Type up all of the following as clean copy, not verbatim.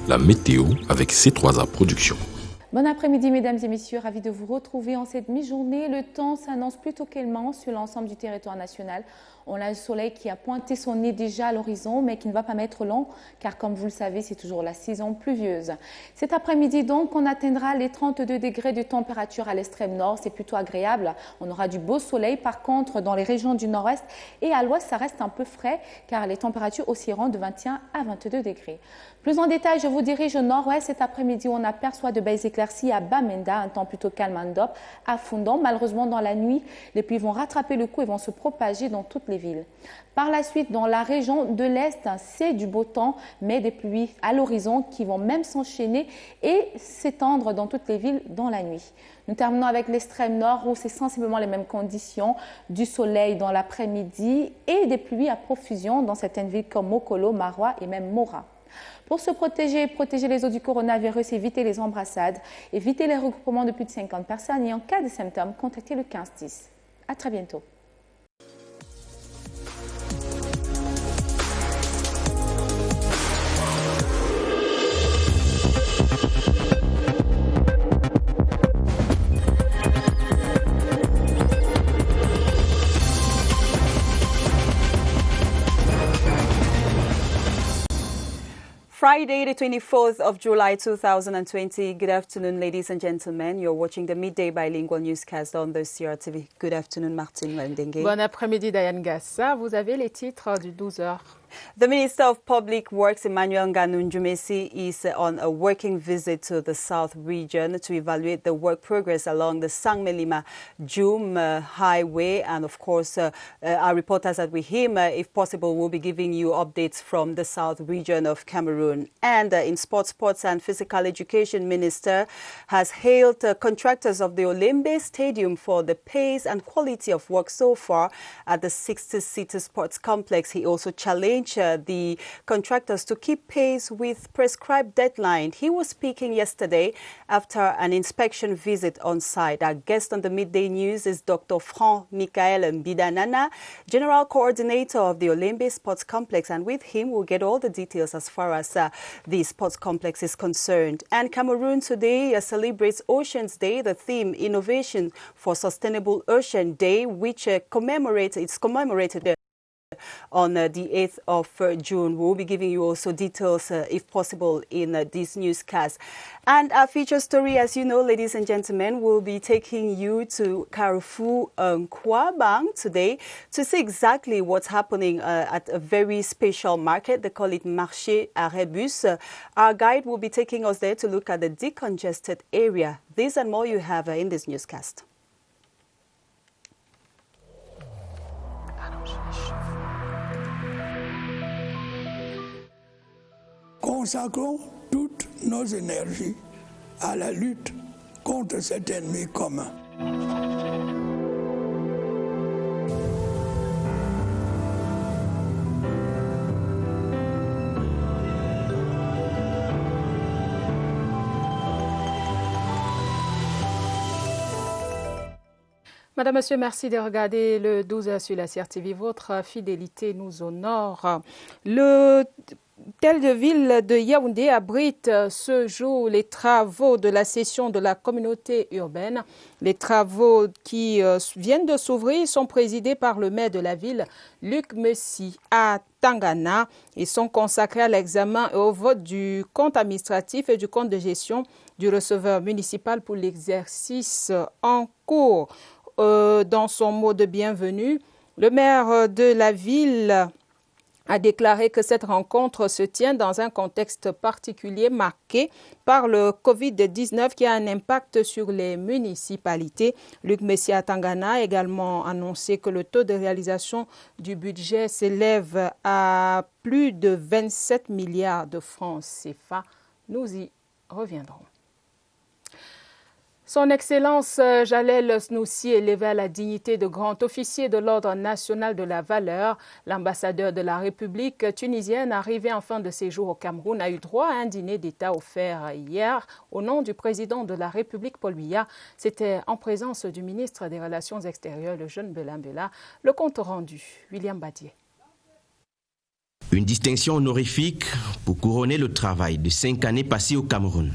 La météo avec C3A Productions. Bon après-midi mesdames et messieurs, ravi de vous retrouver en cette mi-journée. Le temps s'annonce plutôt clément sur l'ensemble du territoire national. On a le soleil qui a pointé son nez déjà à l'horizon mais qui ne va pas mettre long car comme vous le savez c'est toujours la saison pluvieuse. Cet après-midi donc on atteindra les 32 degrés de température à l'extrême nord, c'est plutôt agréable. On aura du beau soleil, par contre dans les régions du nord-est et à l'ouest ça reste un peu frais car les températures oscilleront de 21 à 22 degrés. Plus en détail, je vous dirige au nord-ouest. Cet après-midi, on aperçoit de belles éclaircies à Bamenda, un temps plutôt calme à Ndop, à Fondon. Malheureusement, dans la nuit, les pluies vont rattraper le coup et vont se propager dans toutes les villes. Par la suite, dans la région de l'Est, c'est du beau temps, mais des pluies à l'horizon qui vont même s'enchaîner et s'étendre dans toutes les villes dans la nuit. Nous terminons avec l'extrême nord où c'est sensiblement les mêmes conditions, du soleil dans l'après-midi et des pluies à profusion dans certaines villes comme Mokolo, Maroua et même Mora. Pour se protéger, protéger les autres du coronavirus, éviter les embrassades, éviter les regroupements de plus de 50 personnes et en cas de symptômes, contactez le 1510. À très bientôt. Friday, the 24th of July, 2020. Good afternoon, ladies and gentlemen. You're watching the Midday Bilingual Newscast on the CRTV. Good afternoon, Martine Wendengue. Bon après-midi, Diane Gassa. Vous avez les titres du 12h. The Minister of Public Works, Emmanuel Ngannou-Djumesi, is on a working visit to the South region to evaluate the work progress along the Sangmelima-Djoum highway. And of course, our reporters are with him. If possible, we'll be giving you updates from the South region of Cameroon. And in sports and physical education minister has hailed contractors of the Olembe Stadium for the pace and quality of work so far at the 60-seater sports complex. He also challenged the contractors to keep pace with prescribed deadline. He was speaking yesterday after an inspection visit on site. Our guest on the Midday News is Dr. Franck Michael Mbidanana, General Coordinator of the Olembe Sports Complex, and with him we'll get all the details as far as the sports complex is concerned. And Cameroon today celebrates Oceans Day, the theme Innovation for Sustainable Ocean Day, which it's commemorated on the 8th of June. We'll be giving you also details, if possible, in this newscast. And our feature story, as you know, ladies and gentlemen, will be taking you to Carrefour Kwabang today to see exactly what's happening at a very special market. They call it Marché à Rébus. Our guide will be taking us there to look at the decongested area. This and more you have in this newscast. Consacrons toutes nos énergies à la lutte contre cet ennemi commun. Madame, Monsieur, merci de regarder le 12h sur la CRTV. Votre fidélité nous honore. L'hôtel de ville de Yaoundé abrite ce jour les travaux de la session de la communauté urbaine. Les travaux qui viennent de s'ouvrir sont présidés par le maire de la ville, Luc Messi, à Tangana, et sont consacrés à l'examen et au vote du compte administratif et du compte de gestion du receveur municipal pour l'exercice en cours. Dans son mot de bienvenue, le maire de la ville a déclaré que cette rencontre se tient dans un contexte particulier marqué par le Covid-19 qui a un impact sur les municipalités. Luc Messia Tangana a également annoncé que le taux de réalisation du budget s'élève à plus de 27 milliards de francs CFA. Nous y reviendrons. Son Excellence Jalel Snoussi, élevé à la dignité de grand officier de l'Ordre national de la valeur, l'ambassadeur de la République tunisienne arrivé en fin de séjour au Cameroun a eu droit à un dîner d'État offert hier au nom du président de la République Paul Biya. C'était en présence du ministre des Relations extérieures, le jeune Bela Mbela. Le compte rendu, William Badier. Une distinction honorifique pour couronner le travail de 5 années passées au Cameroun.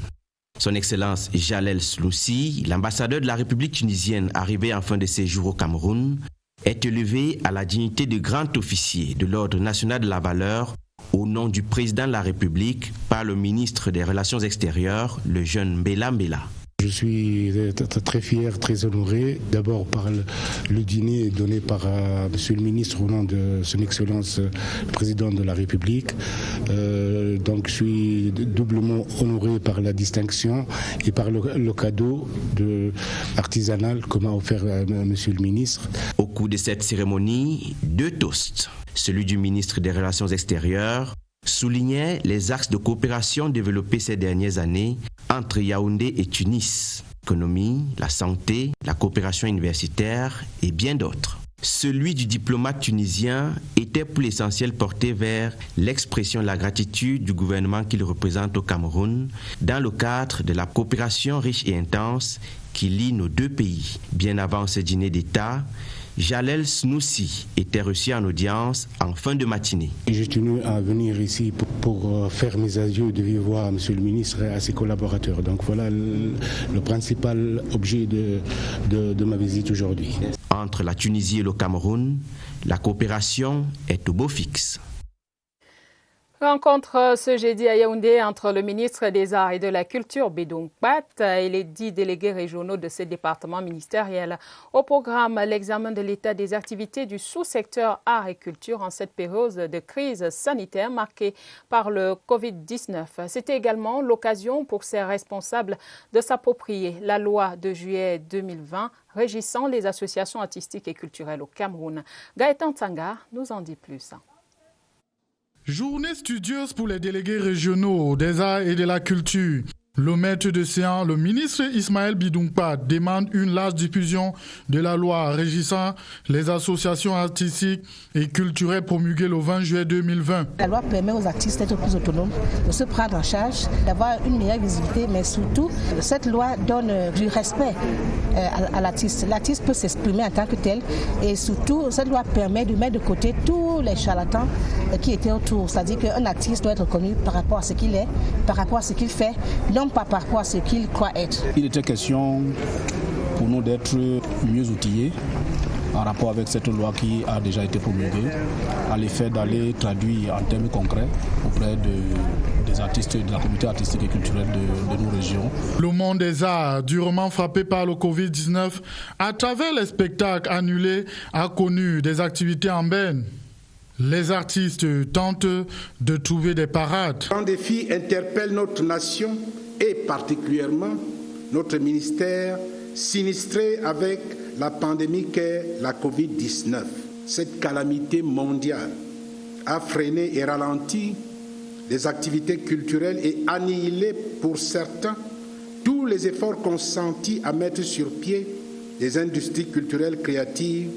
Son Excellence Jalel Snoussi, l'ambassadeur de la République tunisienne arrivé en fin de séjour au Cameroun, est élevé à la dignité de grand officier de l'Ordre national de la valeur au nom du président de la République par le ministre des Relations extérieures, le jeune Mbela Mbela. Je suis très fier, très honoré, d'abord par le dîner donné par Monsieur le ministre au nom de Son Excellence le Président de la République. Donc je suis doublement honoré par la distinction et par le cadeau artisanal que m'a offert Monsieur le ministre. Au cours de cette cérémonie, 2 toasts, celui du ministre des Relations extérieures, soulignait les axes de coopération développés ces dernières années entre Yaoundé et Tunis, l'économie, la santé, la coopération universitaire et bien d'autres. Celui du diplomate tunisien était pour l'essentiel porté vers l'expression de la gratitude du gouvernement qu'il représente au Cameroun dans le cadre de la coopération riche et intense qui lie nos 2 pays. Bien avant ce dîner d'État, Jalel Snoussi était reçu en audience en fin de matinée. J'ai tenu à venir ici pour faire mes adieux de vive voix à Monsieur le ministre et à ses collaborateurs. Donc voilà le principal objet de ma visite aujourd'hui. Entre la Tunisie et le Cameroun, la coopération est au beau fixe. Rencontre ce jeudi à Yaoundé entre le ministre des Arts et de la Culture, Bidung Pat, et les 10 délégués régionaux de ce département ministériel. Au programme, l'examen de l'état des activités du sous-secteur Arts et Culture en cette période de crise sanitaire marquée par le Covid-19. C'était également l'occasion pour ces responsables de s'approprier la loi de juillet 2020 régissant les associations artistiques et culturelles au Cameroun. Gaëtan Tsanga nous en dit plus. Journée studieuse pour les délégués régionaux des arts et de la culture. Le maître de séance, le ministre Ismaël Bidung Pat, demande une large diffusion de la loi régissant les associations artistiques et culturelles promulguée le 20 juillet 2020. La loi permet aux artistes d'être plus autonomes, de se prendre en charge, d'avoir une meilleure visibilité, mais surtout, cette loi donne du respect à l'artiste. L'artiste peut s'exprimer en tant que tel et surtout, cette loi permet de mettre de côté tous les charlatans qui étaient autour. C'est-à-dire qu'un artiste doit être reconnu par rapport à ce qu'il est, par rapport à ce qu'il fait, non pas par rapport à ce qu'il croit être. Il était question pour nous d'être mieux outillés en rapport avec cette loi qui a déjà été promulguée, à l'effet d'aller traduire en termes concrets auprès des artistes, de la communauté artistique et culturelle de nos régions. Le monde des arts, durement frappé par le Covid-19, à travers les spectacles annulés, a connu des activités en berne. Les artistes tentent de trouver des parades. Un défi interpelle notre nation et particulièrement notre ministère sinistré avec la pandémie qu'est la Covid-19. Cette calamité mondiale a freiné et ralenti les activités culturelles et annihilé pour certains tous les efforts consentis à mettre sur pied des industries culturelles créatives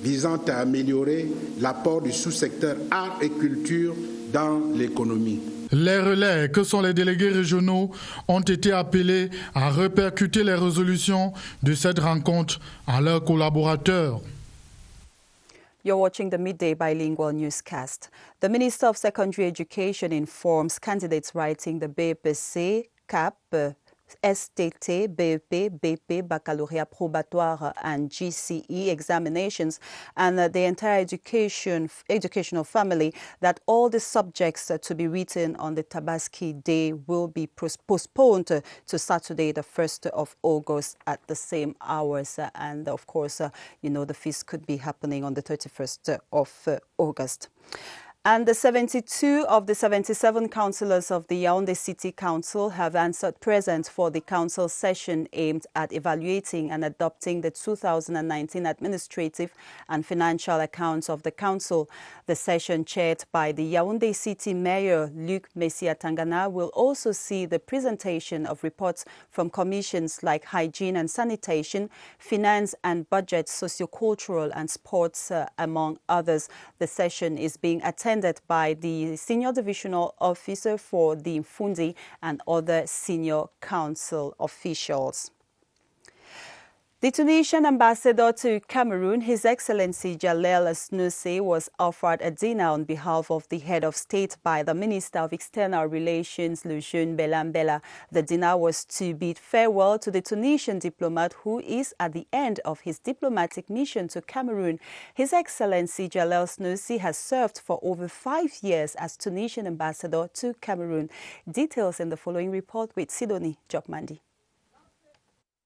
visant à améliorer l'apport du sous-secteur art et culture dans l'économie. Les relais, que sont les délégués régionaux, ont été appelés à répercuter les résolutions de cette rencontre à leurs collaborateurs. You're watching the Midday Bilingual Newscast. The Minister of Secondary Education informs candidates writing the BPC, CAP, STT, BEP, BP, Baccalaureate Probatoire and GCE examinations and the entire educational family that all the subjects to be written on the Tabaski Day will be postponed to Saturday, the 1st of August at the same hours. And of course, the feast could be happening on the 31st of August. And the 72 of the 77 councillors of the Yaoundé City Council have answered present for the council session aimed at evaluating and adopting the 2019 administrative and financial accounts of the council. The session, chaired by the Yaoundé City Mayor Luc Messia Tangana, will also see the presentation of reports from commissions like hygiene and sanitation, finance and budget, sociocultural and sports, among others. The session is being attended by the Senior Divisional Officer for the Mfundi and other senior council officials. The Tunisian ambassador to Cameroon, His Excellency Jalel Snoussi, was offered a dinner on behalf of the head of state by the Minister of External Relations, Lejeune Belambela. The dinner was to bid farewell to the Tunisian diplomat who is at the end of his diplomatic mission to Cameroon. His Excellency Jalel Snoussi has served for over 5 years as Tunisian ambassador to Cameroon. Details in the following report with Sidonie Jokmandi.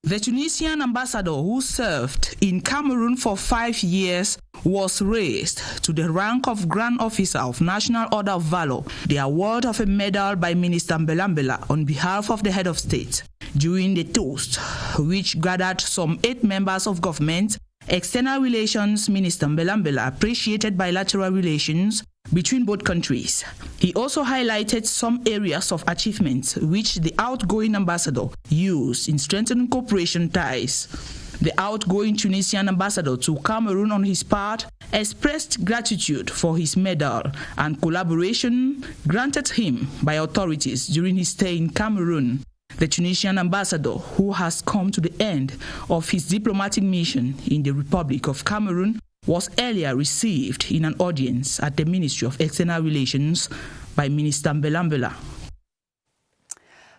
The Tunisian ambassador who served in Cameroon for 5 years was raised to the rank of Grand Officer of National Order of Valor, the award of a medal by Minister Belambela on behalf of the head of state. During the toast, which gathered some 8 members of government, External Relations Minister Belambela appreciated bilateral relations between both countries. He also highlighted some areas of achievement which the outgoing ambassador used in strengthening cooperation ties. The outgoing Tunisian ambassador to Cameroon, on his part, expressed gratitude for his medal and collaboration granted him by authorities during his stay in Cameroon. The Tunisian ambassador, who has come to the end of his diplomatic mission in the Republic of Cameroon, was earlier received in an audience at the Ministry of External Relations by Minister Belambela.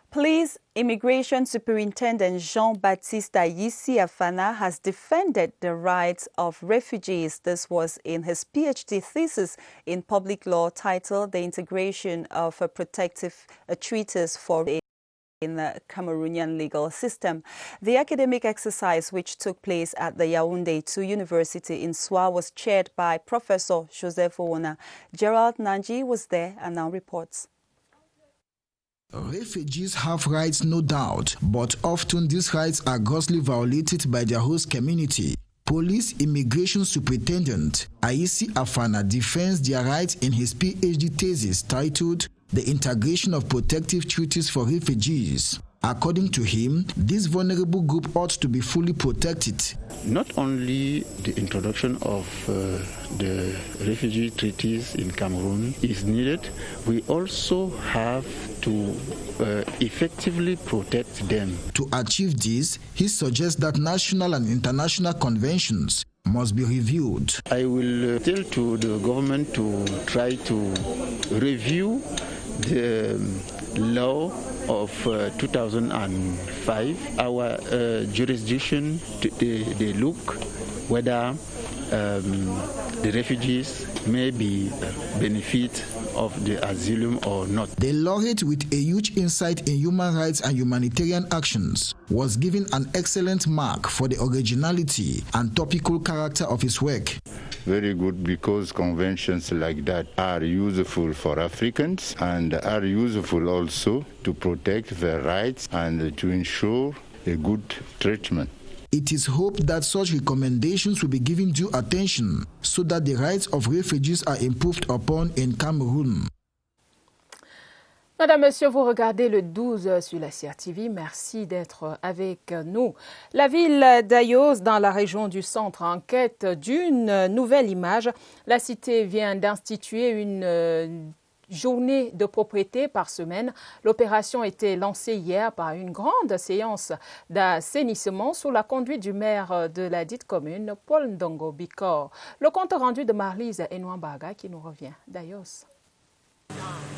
Police Immigration Superintendent Jean-Baptiste Ayissi Afana has defended the rights of refugees. This was in his PhD thesis in public law titled The Integration of a Protective Treaties for in the Cameroonian legal system. The academic exercise, which took place at the Yaoundé 2 University in Soa, was chaired by Professor Joseph Owona. Gerald Nanji was there and now reports. Refugees have rights, no doubt, but often these rights are grossly violated by their host community. Police Immigration Superintendent Ayissi Afana defends their rights in his PhD thesis titled The Integration of Protective Treaties for Refugees. According to him, this vulnerable group ought to be fully protected. Not only the introduction of the refugee treaties in Cameroon is needed, we also have to effectively protect them. To achieve this, he suggests that national and international conventions must be reviewed. I will tell to the government to try to review the law of 2005. Our jurisdiction, they look whether the refugees may be benefit of the asylum or not. The laureate, with a huge insight in human rights and humanitarian actions, was given an excellent mark for the originality and topical character of his work. Very good, because conventions like that are useful for Africans and are useful also to protect their rights and to ensure a good treatment. It is hoped that such recommendations will be given due attention so that the rights of refugees are improved upon in Cameroon. Madame, Monsieur, vous regardez le 12 sur la CRTV. Merci d'être avec nous. La ville d'Ayos, dans la région du centre, en quête d'une nouvelle image. La cité vient d'instituer une journée de propreté par semaine. L'opération a été lancée hier par une grande séance d'assainissement sous la conduite du maire de la dite commune, Paul Ndongo Bikor. Le compte rendu de Marlise Enouambaga qui nous revient d'Ayos.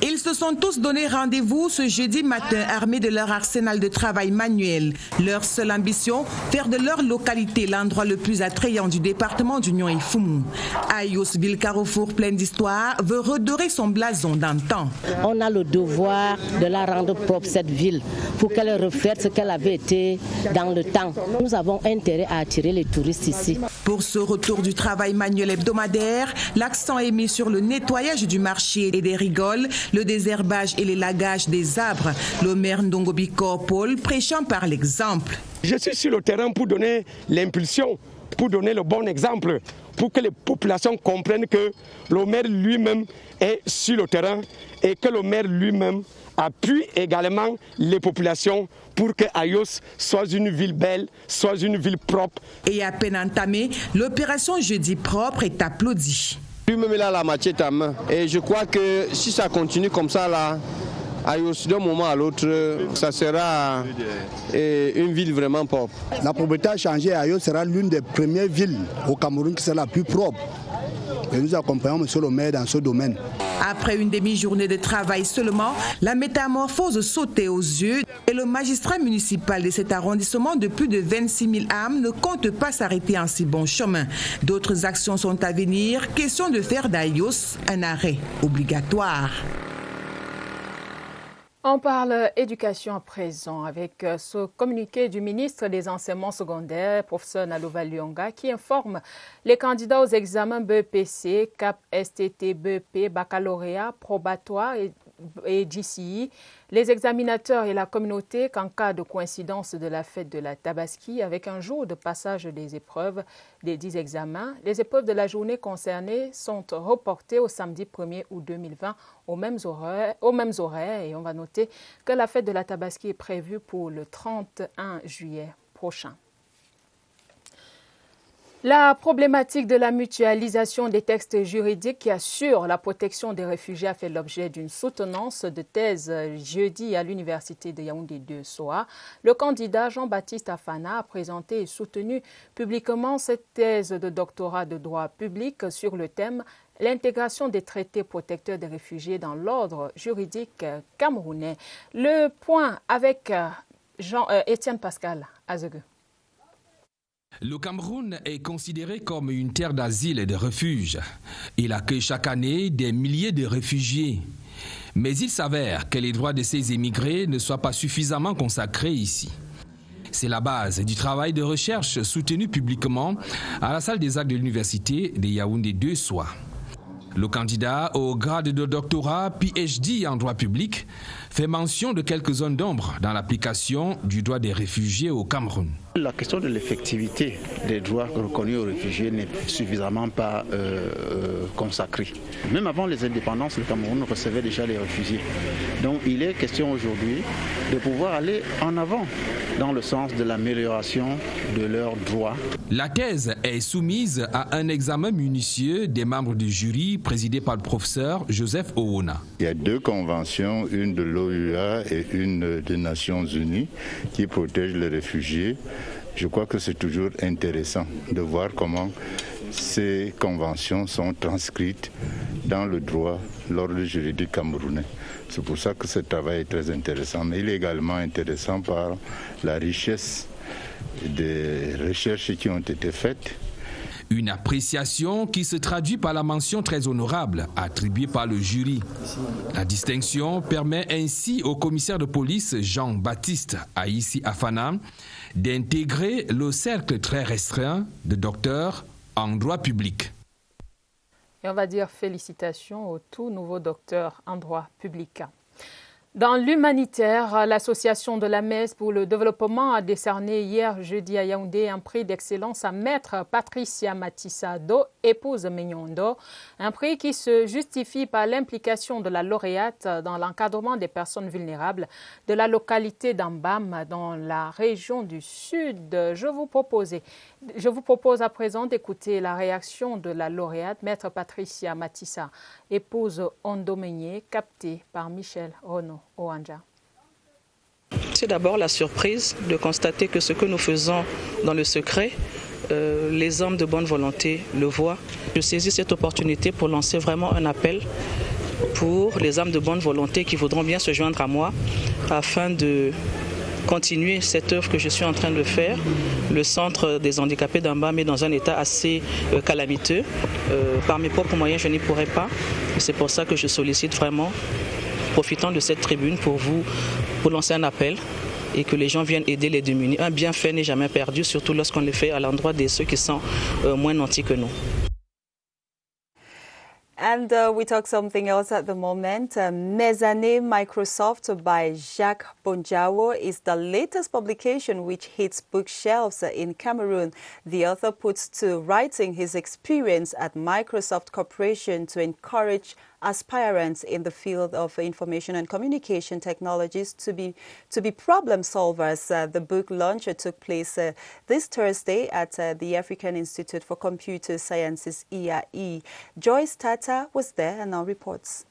Ils se sont tous donné rendez-vous ce jeudi matin armés de leur arsenal de travail manuel. Leur seule ambition, faire de leur localité l'endroit le plus attrayant du département d'Union et Foumou. Ayos, ville carrefour pleine d'histoire, veut redorer son blason d'antan. On a le devoir de la rendre propre, cette ville, pour qu'elle reflète ce qu'elle avait été dans le temps. Nous avons intérêt à attirer les touristes ici. Pour ce retour du travail manuel hebdomadaire, l'accent est mis sur le nettoyage du marché et des rigoles, le désherbage et l'élagage des arbres. Le maire Ndongo Bikor Paul prêchant par l'exemple. Je suis sur le terrain pour donner l'impulsion, pour donner le bon exemple, pour que les populations comprennent que le maire lui-même est sur le terrain et que le maire lui-même appuie également les populations pour que Ayos soit une ville belle, soit une ville propre. Et à peine entamée, l'opération Jeudi propre est applaudie. Lui-même il a la machette à main et je crois que si ça continue comme ça là, Ayos, d'un moment à l'autre, ça sera une ville vraiment propre. La propriété a changé. Ayos sera l'une des premières villes au Cameroun qui sera la plus propre. Et nous accompagnons M. le maire dans ce domaine. Après une demi-journée de travail seulement, la métamorphose sautait aux yeux et le magistrat municipal de cet arrondissement de plus de 26 000 âmes ne compte pas s'arrêter en si bon chemin. D'autres actions sont à venir. Question de faire d'Ayos un arrêt obligatoire. On parle éducation à présent avec ce communiqué du ministre des Enseignements secondaires, professeur Nalova Lyonga, qui informe les candidats aux examens BEPC, CAP, STT, BEP, baccalauréat, probatoire et GCI, les examinateurs et la communauté qu'en cas de coïncidence de la fête de la Tabaski avec un jour de passage des épreuves des 10 examens, les épreuves de la journée concernée sont reportées au samedi 1er août 2020 aux mêmes horaires et on va noter que la fête de la Tabaski est prévue pour le 31 juillet prochain. La problématique de la mutualisation des textes juridiques qui assurent la protection des réfugiés a fait l'objet d'une soutenance de thèse jeudi à l'Université de Yaoundé 2 SOA. Le candidat Jean-Baptiste Afana a présenté et soutenu publiquement cette thèse de doctorat de droit public sur le thème « L'intégration des traités protecteurs des réfugiés dans l'ordre juridique camerounais ». Le point avec Étienne Pascal Azegu. Le Cameroun est considéré comme une terre d'asile et de refuge. Il accueille chaque année des milliers de réfugiés. Mais il s'avère que les droits de ces émigrés ne soient pas suffisamment consacrés ici. C'est la base du travail de recherche soutenu publiquement à la salle des actes de l'Université de Yaoundé 2 SOA. Le candidat au grade de doctorat PhD en droit public fait mention de quelques zones d'ombre dans l'application du droit des réfugiés au Cameroun. La question de l'effectivité des droits reconnus aux réfugiés n'est suffisamment pas consacrée. Même avant les indépendances, le Cameroun recevait déjà les réfugiés. Donc il est question aujourd'hui de pouvoir aller en avant dans le sens de l'amélioration de leurs droits. La thèse est soumise à un examen minutieux des membres du jury présidé par le professeur Joseph Owona. Il y a 2 conventions, une de l'OUA et une des Nations Unies qui protègent les réfugiés. Je crois que c'est toujours intéressant de voir comment ces conventions sont transcrites dans le droit, l'ordre juridique camerounais. C'est pour ça que ce travail est très intéressant, mais il est également intéressant par la richesse des recherches qui ont été faites. Une appréciation qui se traduit par la mention très honorable attribuée par le jury. La distinction permet ainsi au commissaire de police Jean-Baptiste Aïssi Afana d'intégrer le cercle très restreint de docteurs en droit public. Et on va dire félicitations au tout nouveau docteur en droit public. Dans l'humanitaire, l'association de la Messe pour le développement a décerné hier jeudi à Yaoundé un prix d'excellence à maître Patricia Matissa Do, épouse Mignondo, un prix qui se justifie par l'implication de la lauréate dans l'encadrement des personnes vulnérables de la localité d'Ambam dans la région du Sud. Je vous propose à présent d'écouter la réaction de la lauréate, maître Patricia Matissa, épouse Ondomenyé, captée par Michel Renaud. C'est d'abord la surprise de constater que ce que nous faisons dans le secret, les hommes de bonne volonté le voient. Je saisis cette opportunité pour lancer vraiment un appel pour les âmes de bonne volonté qui voudront bien se joindre à moi afin de continuer cette œuvre que je suis en train de faire. Le centre des handicapés d'Ambam est dans un état assez calamiteux. Par mes propres moyens, je n'y pourrais pas. C'est pour ça que je sollicite vraiment, profitant de cette tribune pour lancer un appel et que les gens viennent aider les démunis. Un bienfait n'est jamais perdu, surtout lorsqu'on le fait à l'endroit de ceux qui sont moins nantis que nous. And we talk something else at the moment. Mezzanine Microsoft by Jacques Bonjawo is the latest publication which hits bookshelves in Cameroon. The author puts to writing his experience at Microsoft Corporation to encourage aspirants in the field of information and communication technologies to be problem solvers. The book launch took place this Thursday at the African Institute for Computer Sciences, EAE. Joyce Tata was there and now reports.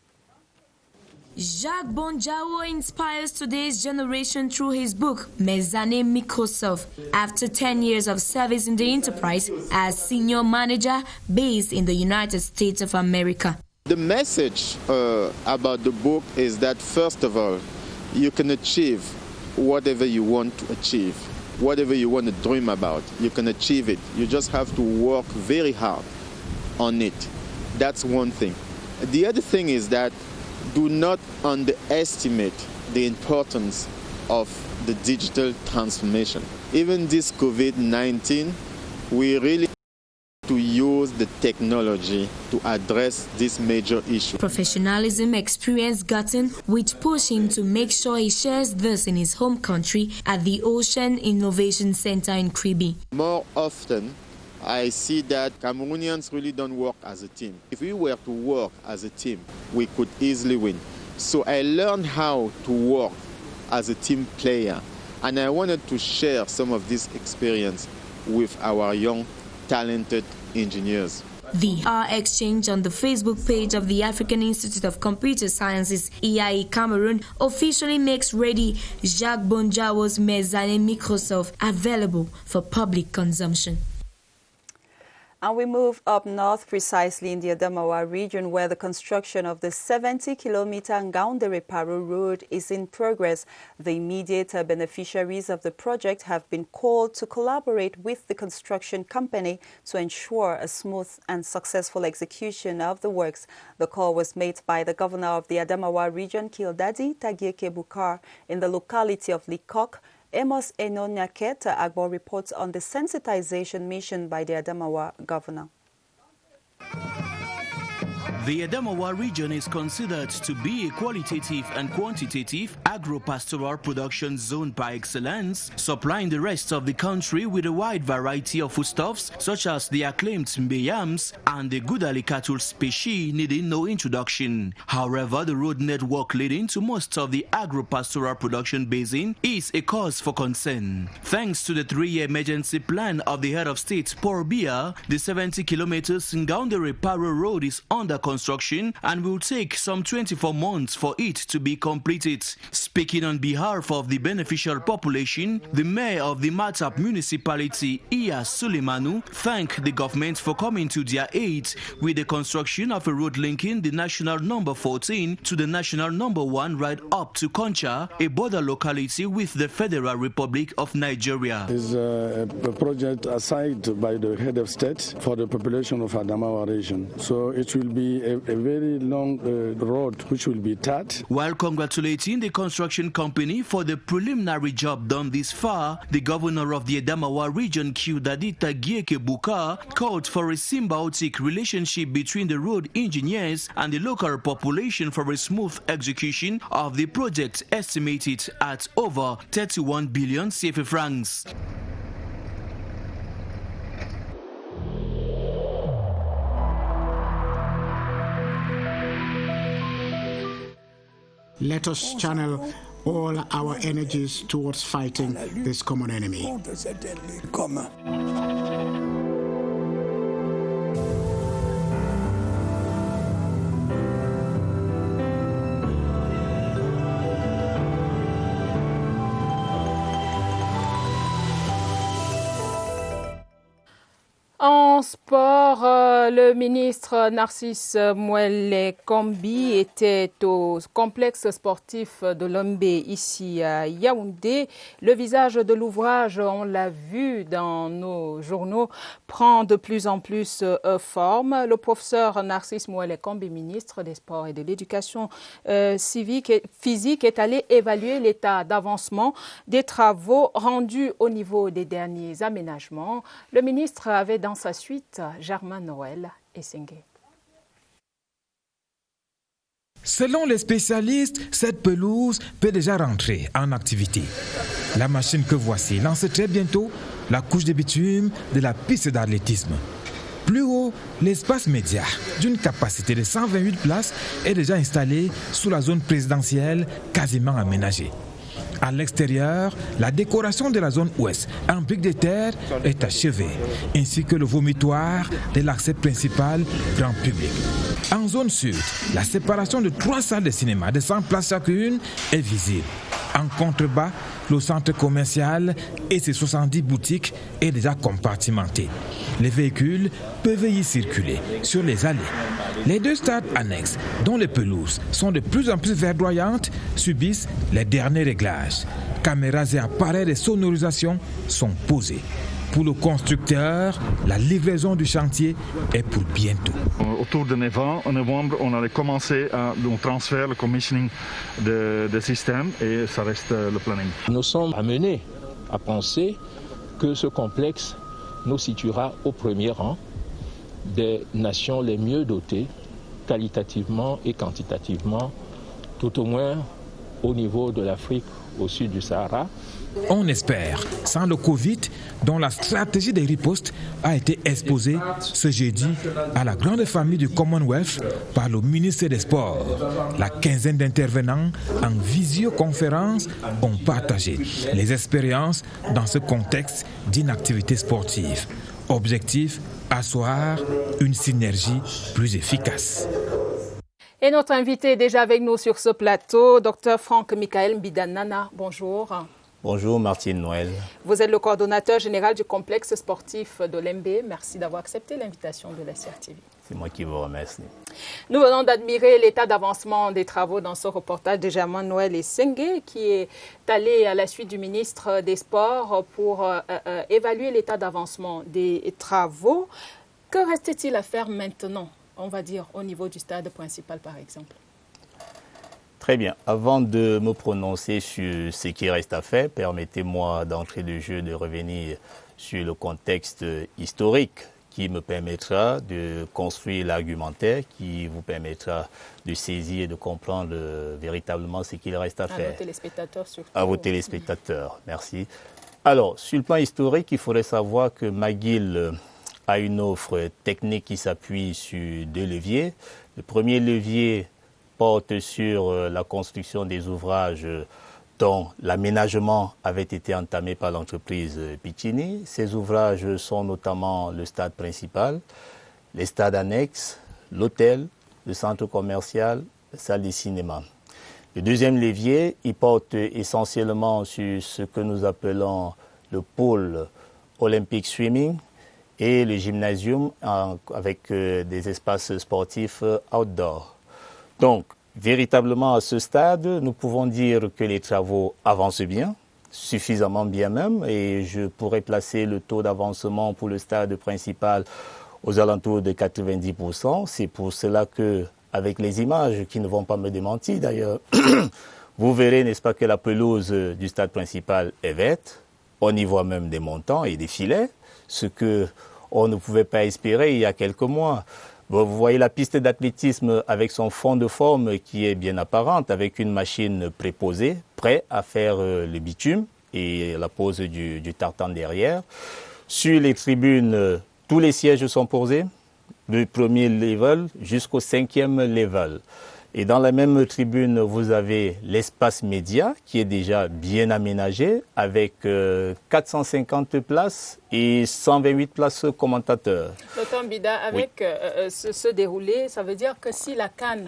Jacques Bonjao inspires today's generation through his book, Mezane Microsoft, after 10 years of service in the enterprise as senior manager based in the United States of America. The message about the book is that, first of all, you can achieve whatever you want to achieve, whatever you want to dream about, you can achieve it. You just have to work very hard on it. That's one thing. The other thing is that do not underestimate the importance of the digital transformation. Even this COVID-19, we really need to use the technology to address this major issue. Professionalism experience gotten, which pushed him to make sure he shares this in his home country at the Ocean Innovation Center in Kribi. More often, I see that Cameroonians really don't work as a team. If we were to work as a team, we could easily win. So I learned how to work as a team player, and I wanted to share some of this experience with our young, talented engineers. The exchange on the Facebook page of the African Institute of Computer Sciences, EIE Cameroon, officially makes ready Jacques Bonjao's Mezane Microsoft available for public consumption. And we move up north, precisely in the Adamawa region, where the construction of the 70-kilometer Ngaoundéré-Paro road is in progress. The immediate beneficiaries of the project have been called to collaborate with the construction company to ensure a smooth and successful execution of the works. The call was made by the governor of the Adamawa region, Kildadi Tagieke Bukar, in the locality of Likok. Amos Enonyaket Agbo reports on the sensitization mission by the Adamawa governor. The Adamawa region is considered to be a qualitative and quantitative agro-pastoral production zone by excellence, supplying the rest of the country with a wide variety of foodstuffs such as the acclaimed Mbe yams and the Gudali cattle species needing no introduction. However, the road network leading to most of the agro-pastoral production basin is a cause for concern. Thanks to the 3-year emergency plan of the head of state, Paul Biya, the 70 kilometers Ngaoundéré-Paro road is under construction and will take some 24 months for it to be completed. Speaking on behalf of the beneficial population, the mayor of the Matap municipality, Iya Suleimanu, thanked the government for coming to their aid with the construction of a road linking the national number 14 to the national number 1 right up to Koncha, a border locality with the Federal Republic of Nigeria. It's a project assigned by the head of state for the population of Adamawa region. So it will be a very long road which will be tarred. While congratulating the construction company for the preliminary job done this far, the governor of the Adamawa region, Kildadi Tagieke Bukar, called for a symbiotic relationship between the road engineers and the local population for a smooth execution of the project estimated at over 31 billion CFA francs. Let us channel all our energies towards fighting this common enemy. En sport, le ministre Narcisse Mouele Kombi était au complexe sportif de Lombe ici à Yaoundé. Le visage de l'ouvrage, on l'a vu dans nos journaux, prend de plus en plus forme. Le professeur Narcisse Mouele Kombi, ministre des Sports et de l'Éducation civique et physique, est allé évaluer l'état d'avancement des travaux rendus au niveau des derniers aménagements. Le ministre avait dans sa suite Germain Noël et Sengue. Selon les spécialistes, cette pelouse peut déjà rentrer en activité. La machine que voici lance très bientôt la couche de bitume de la piste d'athlétisme. Plus haut, l'espace média, d'une capacité de 128 places, est déjà installé sous la zone présidentielle quasiment aménagée. À l'extérieur, la décoration de la zone ouest en briques de terre est achevée, ainsi que le vomitoire de l'accès principal grand public. En zone sud, la séparation de 3 salles de cinéma de 100 places chacune est visible. En contrebas, le centre commercial et ses 70 boutiques est déjà compartimenté. Les véhicules peuvent y circuler sur les allées. Les 2 stades annexes, dont les pelouses sont de plus en plus verdoyantes, subissent les derniers réglages. Caméras et appareils de sonorisation sont posés. Pour le constructeur, la livraison du chantier est pour bientôt. Autour de novembre, on allait commencer le transfert, le commissioning des systèmes et ça reste le planning. Nous sommes amenés à penser que ce complexe nous situera au premier rang des nations les mieux dotées, qualitativement et quantitativement, tout au moins au niveau de l'Afrique au sud du Sahara. On espère, sans le Covid, dont la stratégie des ripostes a été exposée ce jeudi à la grande famille du Commonwealth par le ministre des Sports. La quinzaine d'intervenants en visioconférence ont partagé les expériences dans ce contexte d'inactivité sportive. Objectif, asseoir une synergie plus efficace. Et notre invité est déjà avec nous sur ce plateau, Dr Franck Michael Mbidanana. Bonjour. Bonjour Martine Noël. Vous êtes le coordonnateur général du complexe sportif d'Olembe. Merci d'avoir accepté l'invitation de la CRTV. C'est moi qui vous remercie. Nous venons d'admirer l'état d'avancement des travaux dans ce reportage de Germain Noël et Sengue, qui est allé à la suite du ministre des Sports pour évaluer l'état d'avancement des travaux. Que reste-t-il à faire maintenant, on va dire, au niveau du stade principal par exemple? Très bien. Avant de me prononcer sur ce qui reste à faire, permettez-moi d'entrer de jeu de revenir sur le contexte historique qui me permettra de construire l'argumentaire, qui vous permettra de saisir et de comprendre véritablement ce qu'il reste à faire. À vos téléspectateurs surtout. À vos téléspectateurs, merci. Alors, sur le plan historique, il faudrait savoir que McGill a une offre technique qui s'appuie sur 2 leviers. Le premier levier porte sur la construction des ouvrages dont l'aménagement avait été entamé par l'entreprise Piccini. Ces ouvrages sont notamment le stade principal, les stades annexes, l'hôtel, le centre commercial, la salle de cinéma. Le deuxième levier, il porte essentiellement sur ce que nous appelons le pôle olympique swimming et le gymnasium avec des espaces sportifs outdoor. Donc, véritablement à ce stade, nous pouvons dire que les travaux avancent bien, suffisamment bien même, et je pourrais placer le taux d'avancement pour le stade principal aux alentours de 90%. C'est pour cela que, avec les images qui ne vont pas me démentir d'ailleurs, vous verrez, n'est-ce pas, que la pelouse du stade principal est verte. On y voit même des montants et des filets, ce que on ne pouvait pas espérer il y a quelques mois. Vous voyez la piste d'athlétisme avec son fond de forme qui est bien apparente, avec une machine préposée, prête à faire le bitume et la pose du tartan derrière. Sur les tribunes, tous les sièges sont posés, du premier level jusqu'au 5e level. Et dans la même tribune, vous avez l'espace média qui est déjà bien aménagé avec 450 places et 128 places commentateurs. Dr Mbida, avec ce déroulé, ça veut dire que si la CAN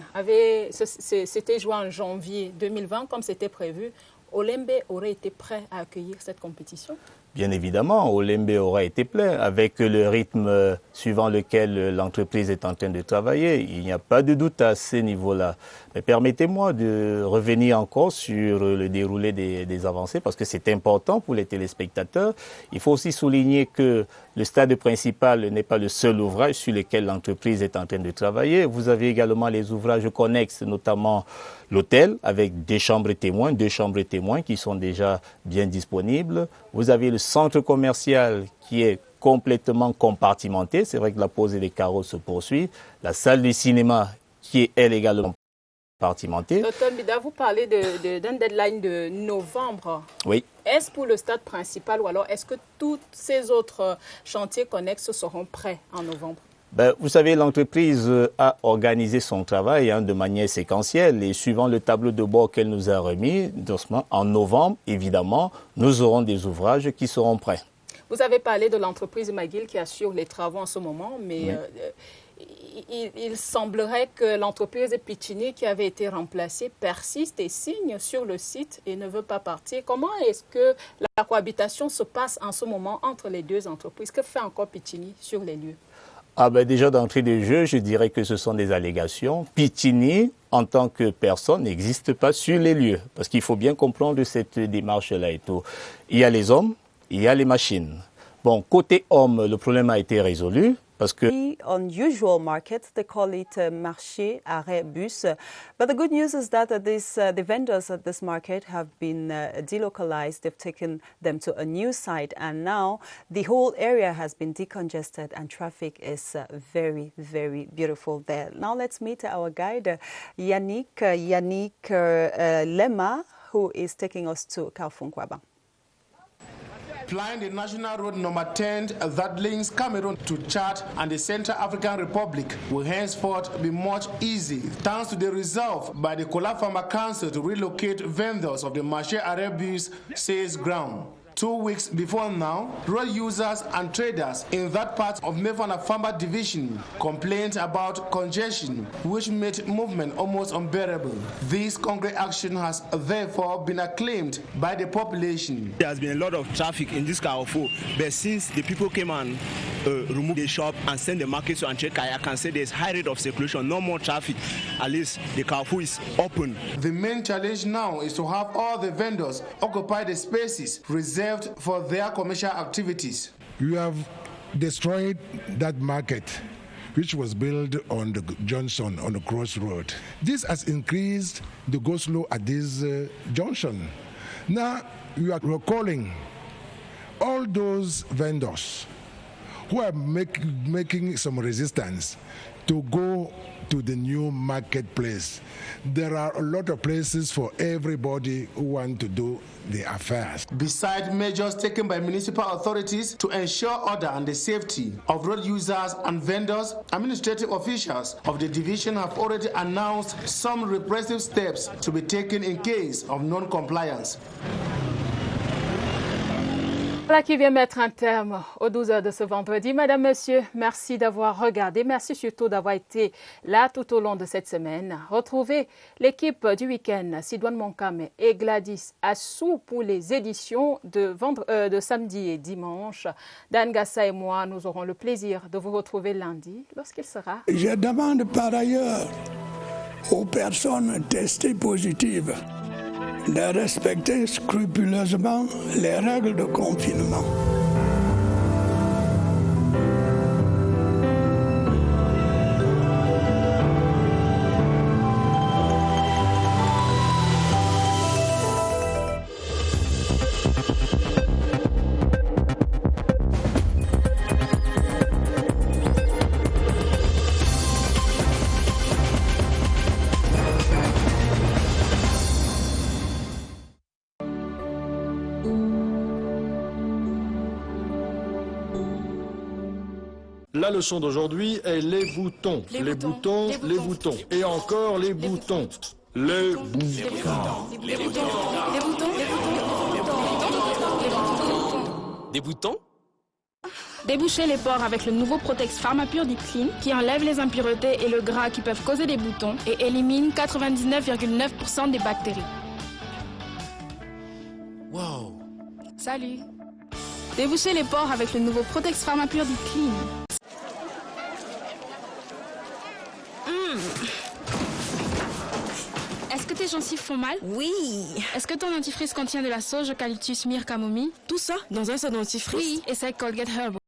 s'était jouée en janvier 2020 comme c'était prévu, Olembe aurait été prêt à accueillir cette compétition? Bien évidemment, Olembe aurait été plein avec le rythme suivant lequel l'entreprise est en train de travailler. Il n'y a pas de doute à ce niveau-là. Mais permettez-moi de revenir encore sur le déroulé des avancées parce que c'est important pour les téléspectateurs. Il faut aussi souligner que le stade principal n'est pas le seul ouvrage sur lequel l'entreprise est en train de travailler. Vous avez également les ouvrages connexes, notamment l'hôtel avec 2 chambres témoins qui sont déjà bien disponibles. Vous avez le centre commercial qui est complètement compartimenté. C'est vrai que la pose des carreaux se poursuit. La salle de cinéma qui est, elle, également compartimentée. Dr Mbida, vous parlez d'un deadline de novembre. Oui. Est-ce pour le stade principal ou alors est-ce que tous ces autres chantiers connexes seront prêts en novembre? Vous savez, l'entreprise a organisé son travail de manière séquentielle et suivant le tableau de bord qu'elle nous a remis, en novembre, évidemment, nous aurons des ouvrages qui seront prêts. Vous avez parlé de l'entreprise McGill qui assure les travaux en ce moment, mais il semblerait que l'entreprise Piccini, qui avait été remplacée, persiste et signe sur le site et ne veut pas partir. Comment est-ce que la cohabitation se passe en ce moment entre les deux entreprises? Que fait encore Piccini sur les lieux? Déjà d'entrée de jeu, je dirais que ce sont des allégations. Piccini, en tant que personne, n'existe pas sur les lieux. Parce qu'il faut bien comprendre cette démarche-là et tout. Il y a les hommes, il y a les machines. Bon, côté homme, le problème a été résolu. Parce que unusual market, they call it marché arrêt bus. But the good news is that the vendors at this market have been delocalized. They've taken them to a new site, and now the whole area has been decongested and traffic is very, very beautiful there. Now let's meet our guide, Yannick Lema, who is taking us to Kaufung-Kwaba. Applying the national road number 10 that links Cameroon to Chad and the Central African Republic will henceforth be much easier thanks to the resolve by the Kola Farmer Council to relocate vendors of the Marché Arabus sales ground. 2 weeks before now, road users and traders in that part of Mefana Farmer Division complained about congestion, which made movement almost unbearable. This concrete action has therefore been acclaimed by the population. There has been a lot of traffic in this Carrefour, but since the people came and removed the shop and sent the market to Anche, I can say there's high rate of circulation, no more traffic. At least the Carrefour is open. The main challenge now is to have all the vendors occupy the spaces reserved for their commercial activities. You have destroyed that market, which was built on the Johnson, on the crossroad. This has increased the go-slow at this junction. Now you are recalling all those vendors who are making some resistance to go to the new marketplace. There are a lot of places for everybody who want to do the affairs. Besides measures taken by municipal authorities to ensure order and the safety of road users and vendors, administrative officials of the division have already announced some repressive steps to be taken in case of non-compliance. Voilà qui vient mettre un terme aux 12 heures de ce vendredi. Madame, Monsieur, merci d'avoir regardé. Merci surtout d'avoir été là tout au long de cette semaine. Retrouvez l'équipe du week-end, Sidoine Monkame et Gladys Assou pour les éditions de samedi et dimanche. Dan Gassa et moi, nous aurons le plaisir de vous retrouver lundi lorsqu'il sera. Je demande par ailleurs aux personnes testées positives de respecter scrupuleusement les règles de confinement. La leçon d'aujourd'hui est les boutons. Les boutons. Et encore les boutons. Les boutons. Des boutons? Débouchez les pores avec le nouveau Protex Pharmapure Deep Clean qui enlève les impuretés et le gras qui peuvent causer des boutons et élimine 99,9% des bactéries. Wow. Salut. Débouchez les pores avec le nouveau Protex Pharmapure Deep Clean. Est-ce que tes gencives font mal? Oui. Est-ce que ton dentifrice contient de la sauge, eucalyptus, myrrhe, camomille? Tout ça dans un seul dentifrice? Oui, essaye Colgate Herbal.